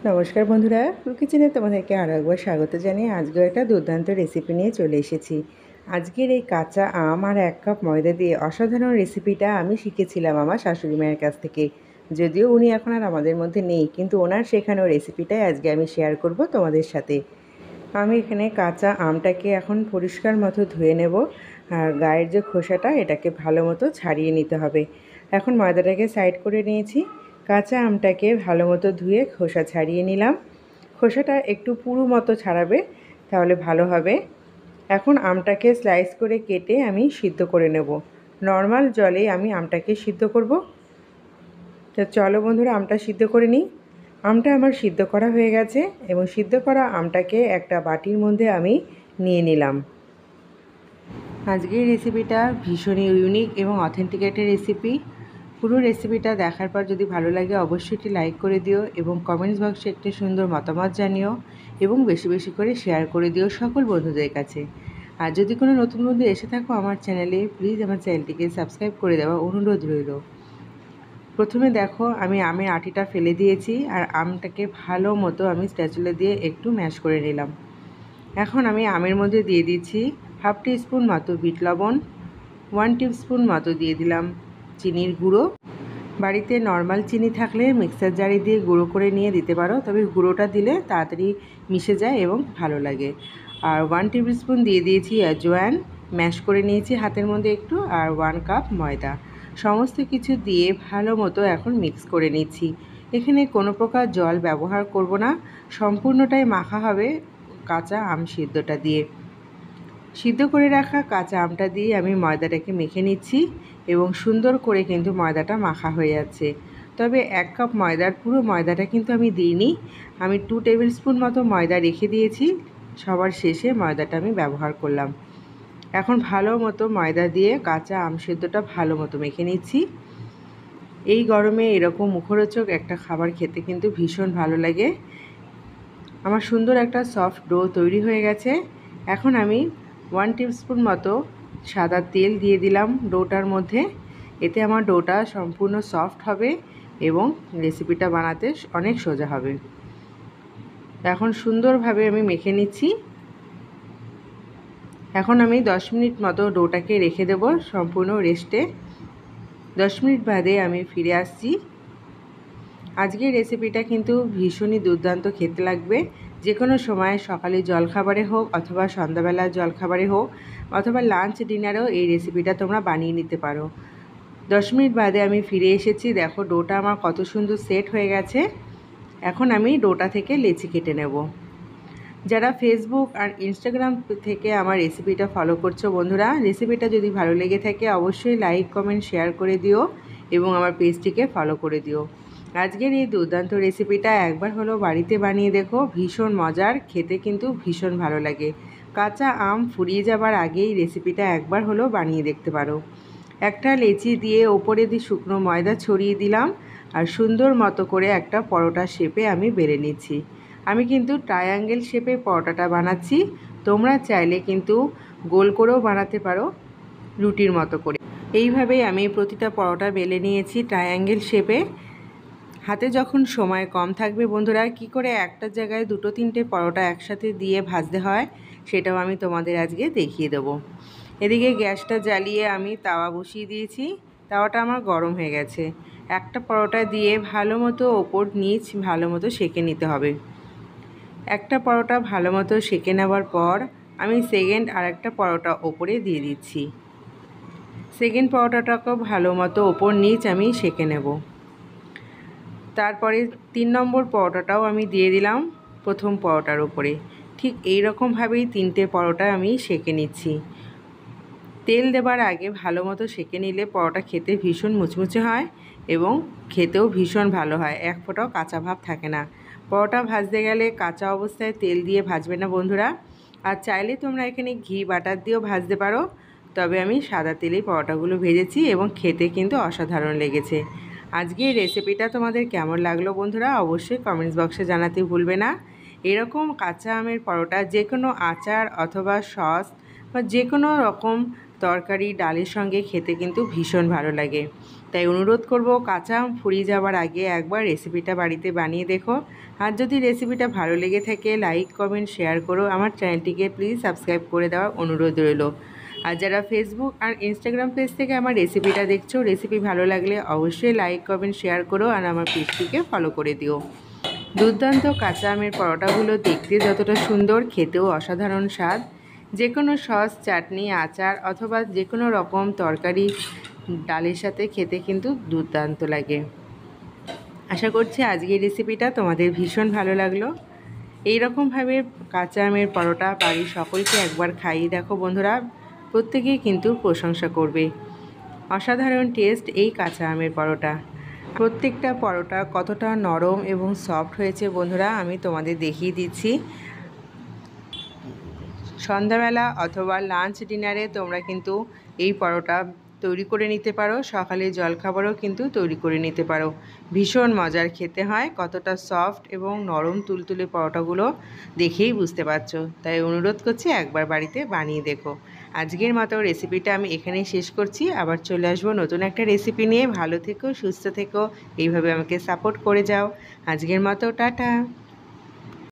নমস্কার বন্ধুরা, ফুল কিচেনে তোমাদেরকে আরও একবার স্বাগত জানিয়ে আজকেও একটা দুর্দান্ত রেসিপি নিয়ে চলে এসেছি। আজকের এই কাঁচা আম আর 1 কাপ ময়দা দিয়ে অসাধারণ রেসিপিটা আমি শিখেছিলাম আমার শাশুড়ি মায়ের কাছ থেকে। যদিও উনি এখন আর আমাদের মধ্যে নেই, কিন্তু ওনার শেখানো রেসিপিটাই আজকে আমি শেয়ার করব তোমাদের সাথে। আমি এখানে কাঁচা আমটাকে এখন পরিষ্কার মতো ধুয়ে নেব, আর গায়ের যে খোসাটা এটাকে ভালো মতো ছাড়িয়ে নিতে হবে। এখন ময়দাটাকে সাইড করে নিয়েছি, কাঁচা আমটাকে ভালো মতো ধুয়ে খোসা ছাড়িয়ে নিলাম। খোসাটা একটু পুরু মতো ছাড়াবে, তাহলে ভালো হবে। এখন আমটাকে স্লাইস করে কেটে আমি সিদ্ধ করে নেব। নর্মাল জলে আমি আমটাকে সিদ্ধ করব। তো চলো বন্ধুরা, আমটা সিদ্ধ করে নিই। আমটা আমার সিদ্ধ করা হয়ে গেছে এবং সিদ্ধ করা আমটাকে একটা বাটির মধ্যে আমি নিয়ে নিলাম। আজকের রেসিপিটা ভীষণই ইউনিক এবং অথেন্টিকেটের রেসিপি। পুরো রেসিপিটা দেখার পর যদি ভালো লাগে অবশ্যই একটি লাইক করে দিও এবং কমেন্টস বক্সে একটি সুন্দর মতামত জানিও এবং বেশি বেশি করে শেয়ার করে দিও সকল বন্ধুদের কাছে। আর যদি কোনো নতুন বন্ধু এসে থাকো আমার চ্যানেলে, প্লিজ আমার চ্যানেলটিকে সাবস্ক্রাইব করে দেওয়া অনুরোধ রইল। প্রথমে দেখো, আমি আমের আটিটা ফেলে দিয়েছি আর আমটাকে ভালো মতো আমি স্প্যাচুলা দিয়ে একটু ম্যাশ করে নিলাম। এখন আমি আমের মধ্যে দিয়ে দিচ্ছি হাফ টিস্পুন মতো বিট লবণ, 1 টিস্পুন মতো দিয়ে দিলাম চিনির গুঁড়ো। বাড়িতে নর্মাল চিনি থাকলে মিক্সার জারে দিয়ে গুঁড়ো করে নিয়ে দিতে পারো, তবে গুঁড়োটা দিলে তাড়াতাড়ি মিশে যায় এবং ভালো লাগে। আর 1 টেবিলস্পুন দিয়ে দিয়েছি আজওয়ান, ম্যাশ করে নিয়েছি হাতের মধ্যে একটু, আর 1 কাপ ময়দা। সমস্ত কিছু দিয়ে ভালো মতো এখন মিক্স করে নিচ্ছি। এখানে কোনো প্রকার জল ব্যবহার করব না, সম্পূর্ণটাই মাখা হবে কাঁচা আম সিদ্ধটা দিয়ে। সিদ্ধ করে রাখা কাঁচা আমটা দিয়ে আমি ময়দাটাকে মেখে নিচ্ছি এবং সুন্দর করে কিন্তু ময়দাটা মাখা হয়ে যাচ্ছে। তবে 1 কাপ ময়দার পুরো ময়দাটা কিন্তু আমি দিইনি, আমি 2 টেবিলস্পুন মতো ময়দা রেখে দিয়েছি, সবার শেষে ময়দাটা আমি ব্যবহার করলাম। এখন ভালো মতো ময়দা দিয়ে কাঁচা আম সিদ্ধটা ভালো মতো মেখে নিচ্ছি। এই গরমে এরকম মুখরোচক একটা খাবার খেতে কিন্তু ভীষণ ভালো লাগে। আমার সুন্দর একটা সফট ডো তৈরি হয়ে গেছে। এখন আমি 1 টিস্পুন মতো সাদা তেল দিয়ে দিলাম ডোটার মধ্যে। এতে আমার ডোটা সম্পূর্ণ সফট হবে এবং রেসিপিটা বানাতে অনেক সোজা হবে। এখন সুন্দরভাবে আমি মেখে নিচ্ছি। এখন আমি 10 মিনিট মতো ডোটাকে রেখে দেব সম্পূর্ণ রেস্টে। 10 মিনিট বাদে আমি ফিরে আসছি। আজকের রেসিপিটা কিন্তু ভীষণই দুর্দান্ত খেতে লাগবে। যে কোনো সময় সকালে জলখাবারে হোক অথবা সন্ধ্যাবেলার জলখাবারে হোক অথবা লাঞ্চ ডিনারেও এই রেসিপিটা তোমরা বানিয়ে নিতে পারো। 10 মিনিট বাদে আমি ফিরে এসেছি। দেখো ডোটা আমার কত সুন্দর সেট হয়ে গেছে। এখন আমি ডোটা থেকে লেচি কেটে নেব। যারা ফেসবুক আর ইনস্টাগ্রাম থেকে আমার রেসিপিটা ফলো করছো বন্ধুরা, রেসিপিটা যদি ভালো লেগে থাকে অবশ্যই লাইক কমেন্ট শেয়ার করে দিও এবং আমার পেজটিকে ফলো করে দিও। আজকের এই দুর্দান্ত রেসিপিটা একবার হলো বাড়িতে বানিয়ে দেখো, ভীষণ মজার, খেতে কিন্তু ভীষণ ভালো লাগে। কাঁচা আম ফুরিয়ে যাবার আগেই রেসিপিটা একবার হলো বানিয়ে দেখতে পারো। একটা লেচি দিয়ে ওপরে দিয়ে শুকনো ময়দা ছড়িয়ে দিলাম আর সুন্দর মতো করে একটা পরোটা শেপে আমি বেলে নিচ্ছি। আমি কিন্তু ট্রায়াঙ্গেল শেপে পরোটাটা বানাচ্ছি, তোমরা চাইলে কিন্তু গোল করেও বানাতে পারো রুটির মতো করে। এইভাবেই আমি প্রতিটা পরোটা বেলে নিয়েছি ট্রায়াঙ্গেল শেপে। হাতে যখন সময় কম থাকবে বন্ধুরা, কি করে একটা জায়গায় 2-3টে পরোটা একসাথে দিয়ে ভাজতে হয় সেটাও আমি তোমাদের আজকে দেখিয়ে দেবো। এদিকে গ্যাসটা জ্বালিয়ে আমি তাওয়া বসিয়ে দিয়েছি। তাওয়াটা আমার গরম হয়ে গেছে। একটা পরোটা দিয়ে ভালো মতো ওপর নিচ ভালো মতো সেঁকে নিতে হবে। একটা পরোটা ভালো মতো সেঁকে নেওয়ার পর আমি সেকেন্ড আরেকটা পরোটা ওপরে দিয়ে দিচ্ছি। সেকেন্ড পরোটাটাকেও ভালো মতো ওপর নিচ আমি সেঁকে নেব। তারপরে 3 নম্বর পরোটাটাও আমি দিয়ে দিলাম প্রথম পরোটার উপরে। ঠিক এই রকমভাবেই 3টে পরোটা আমি সেঁকে নিচ্ছি। তেল দেবার আগে ভালো মতো সেঁকে নিলে পরোটা খেতে ভীষণ মুচমুচে হয় এবং খেতেও ভীষণ ভালো হয়, এক ফোঁটাও কাঁচা ভাব থাকে না। পরোটা ভাজতে গেলে কাঁচা অবস্থায় তেল দিয়ে ভাজবে না বন্ধুরা। আর চাইলে তোমরা এখানে ঘি বাটার দিয়েও ভাজতে পারো, তবে আমি সাদা তেলেই পরোটাগুলো ভেজেছি এবং খেতে কিন্তু অসাধারণ লেগেছে। আজকে এই রেসিপিটা তোমাদের কেমন লাগলো বন্ধুরা অবশ্যই কমেন্টস বক্সে জানাতে ভুলবে না। এরকম কাঁচা আমের পরোটা যে কোনো আচার অথবা সস বা যে কোনো রকম তরকারি ডালের সঙ্গে খেতে কিন্তু ভীষণ ভালো লাগে। তাই অনুরোধ করব, কাঁচা আম ফুরিয়ে যাওয়ার আগে একবার রেসিপিটা বাড়িতে বানিয়ে দেখো। আর যদি রেসিপিটা ভালো লেগে থাকে লাইক কমেন্ট শেয়ার করো। আমার চ্যানেলটিকে প্লিজ সাবস্ক্রাইব করে দেওয়ার অনুরোধ রইল। আর যারা ফেসবুক আর ইনস্টাগ্রাম পেজ থেকে আমার রেসিপিটা দেখছো, রেসিপি ভালো লাগলে অবশ্যই লাইক কমেন্ট শেয়ার করো আর আমার পেজটিকে ফলো করে দিও। দুর্দান্ত কাঁচা আমের পরোটাগুলো দেখতে যতটা সুন্দর, খেতেও অসাধারণ স্বাদ। যে কোনো সস, চাটনি, আচার অথবা যে কোনো রকম তরকারি ডালের সাথে খেতে কিন্তু দুর্দান্ত লাগে। আশা করছি আজকের রেসিপিটা তোমাদের ভীষণ ভালো লাগলো। এই রকমভাবে কাঁচা আমের পরোটা বাড়ির সকলকে একবার খাইয়ে দেখো বন্ধুরা, প্রত্যেকেই কিন্তু প্রশংসা করবে। অসাধারণ টেস্ট এই কাঁচা আমের পরোটা। প্রত্যেকটা পরোটা কতটা নরম এবং সফট হয়েছে বন্ধুরা আমি তোমাদের দেখিয়ে দিচ্ছি। সন্ধ্যাবেলা অথবা লাঞ্চ ডিনারে তোমরা কিন্তু এই পরোটা তৈরি করে নিতে পারো। সকালে জলখাবারও কিন্তু তৈরি করে নিতে পারো। ভীষণ মজার খেতে হয়। কতটা সফট এবং নরম তুলতুলে পরোটাগুলো দেখেই বুঝতে পারছো। তাই অনুরোধ করছি একবার বাড়িতে বানিয়ে দেখো। আজকের মতো রেসিপিটা আমি এখানেই শেষ করছি। আবার চলে আসবো নতুন একটা রেসিপি নিয়ে। ভালো থেকো, সুস্থ থেকো, এইভাবে আমাকে সাপোর্ট করে যাও। আজকের মতো টাটা।